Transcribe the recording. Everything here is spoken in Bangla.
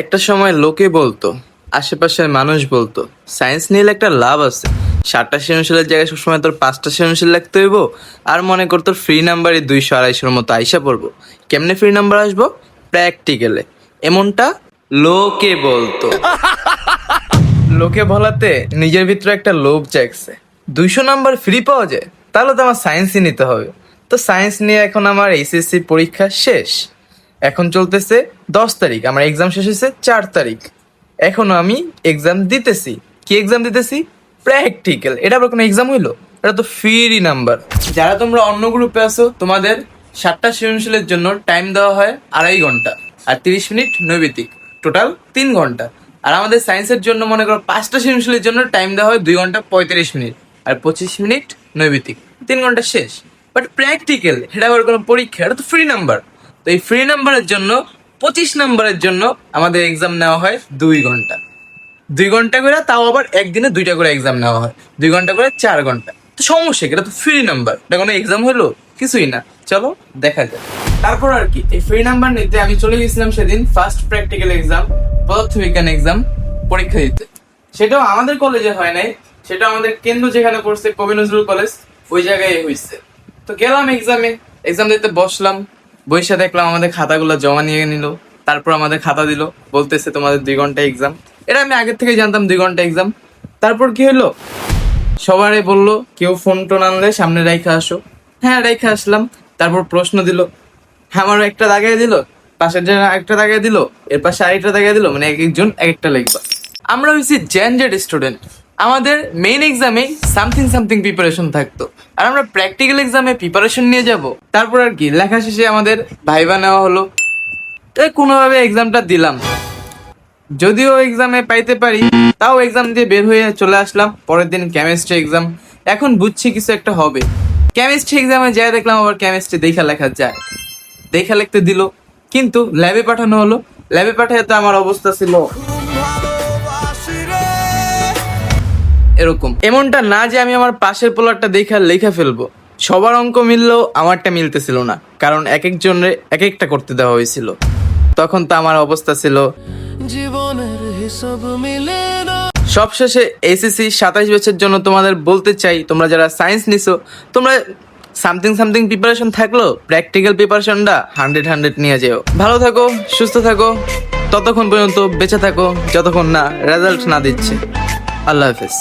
একটা সময় লোকে বলতো, আশেপাশের মানুষ বলতো, সায়েন্স নিলে একটা লাভ আছে। 7টা সৃজনশীলের জায়গায় সবসময় তোর 5টা সৃজনশীল লিখতে হইব। আর মনে কর তোর ফ্রি নাম্বারই 200-250 মতো আইসা পড়বো। কেমনে ফ্রি নাম্বার আসবো? প্র্যাকটিক্যালে। এমনটা লোকে বলতো। লোকে বলাতে নিজের ভিতরে একটা লোভ জাগছে। 200 নাম্বার ফ্রি পাওয়া যায়, তাহলে তো আমার সায়েন্সই নিতে হবে। তো সায়েন্স নিয়ে এখন আমার এইচএসসি পরীক্ষা শেষ। এখন চলতেছে 10 তারিখ, আমার এক্সাম শেষ হয়েছে 4 তারিখ। এখনো আমি এক্সাম দিতেছি। কি এক্সাম দিতেছি? প্র্যাকটিক্যাল। এটা আবার কোনো এক্সাম হইলো? এটা তো ফ্রি নাম্বার। যারা তোমরা অন্য গ্রুপে আছো, তোমাদের 7টা সৃজনশীলের জন্য টাইম দেওয়া হয় 2.5 ঘন্টা আর 30 মিনিট নৈবেদিক, টোটাল 3 ঘন্টা। আর আমাদের সায়েন্সের জন্য মনে করো 5টা সৃজনশীলের জন্য টাইম দেওয়া হয় 2 ঘন্টা 35 মিনিট আর 25 মিনিট নৈবেদিক, 3 ঘন্টা শেষ। বাট প্র্যাকটিক্যাল এটা আবার কোনো পরীক্ষা, এটা তো ফ্রি নাম্বার। তো এই ফ্রি নাম্বারের জন্য 25 নাম্বারের জন্য আমাদের এক্সাম নেওয়া হয় 2 ঘন্টা। 2 ঘন্টা করে, তাও আবার একদিনে 2টা করে এক্সাম নেওয়া হয়, 2 ঘন্টা করে 4 ঘন্টা। তো সমস্যা কি? এটা তো ফ্রি নাম্বার, এটা কোনো এক্সাম হলো? কিছুই না। চলো দেখা যায়। তারপর আর কি, এই ফ্রি নাম্বার নিতে আমি চলে গেছিলাম সেদিন ফার্স্ট প্র্যাকটিক্যাল এক্সাম, পদার্থবিজ্ঞান এক্সাম পরীক্ষা দিতে। সেটাও আমাদের কলেজে হয় নাই, সেটা আমাদের কেন্দ্র যেখানে পড়ছে কবি নজরুল কলেজ, ওই জায়গায় হয়েছে। তো গেলাম এক্সাম দিতে বসলাম। বইসা দেখলাম আমাদের খাতাগুলো জমা নিয়ে নিল। তারপর আমাদের খাতা দিল, বলতেছে তোমাদের 2 ঘন্টা এক্সাম। এটা আমি আগের থেকে জানতাম 2 ঘন্টা এক্সাম। তারপর কি হলো, সবারে বললো কেউ ফোন টোন আনলে সামনে রাইখা আসো। হ্যাঁ, রাইখা আসলাম। তারপর প্রশ্ন দিল, আমারও একটা দাগাই দিল, পাশের জন্য একটা দাগাই দিল, এর পাশে আরেকটা দাগাই দিল, মানে এক একজন এক একটা লিখবা। আমরা হয়েছি জেনজেড স্টুডেন্ট। আমাদের মেইন এক্সামে সামথিং প্রিপারেশন থাকতো, আর আমরা প্র্যাকটিক্যাল এক্সামে প্রিপারেশন নিয়ে যাব। তারপর আর কি, লেখা শেষে আমাদের ভাইবা নেওয়া হলো। তাই কোনোভাবে এক্সামটা দিলাম, যদিও এক্সামে পাইতে পারি, তাও এক্সাম দিয়ে বের হয়ে চলে আসলাম। পরের দিন কেমিস্ট্রি এক্সাম। এখন বুঝছি কিছু একটা হবে। কেমিস্ট্রি এক্সামে যাই দেখলাম আবার কেমিস্ট্রি দেখা লেখা যায়, দেখা লিখতে দিল, কিন্তু ল্যাবে পাঠানো হলো। ল্যাবে পাঠাতে তো আমার অবস্থা ছিল এরকম। এমনটা না যে আমি আমার পাশের পোলারটা দেখা লেখা ফেলবো, সবার অঙ্ক মিললেও আমারটা মিলতেছিল না, কারণ এক একজনের এক একটা করতে দেওয়া হয়েছিল। তখন তো আমার অবস্থা ছিল জীবনের হিসাব মিলে না। সবশেষে এসএসসি 27 ব্যাচের জন্য তোমাদের বলতে চাই, তোমরা যারা সায়েন্স নিছো, তোমরা সামথিং প্রিপারেশন থাকলো, প্র্যাকটিক্যাল প্রিপারেশনটা 100 নিয়ে যেও। ভালো থাকো, সুস্থ থাকো, ততক্ষণ পর্যন্ত বেঁচে থাকো যতক্ষণ না রেজাল্ট না দিচ্ছে। আল্লাহ হাফেজ।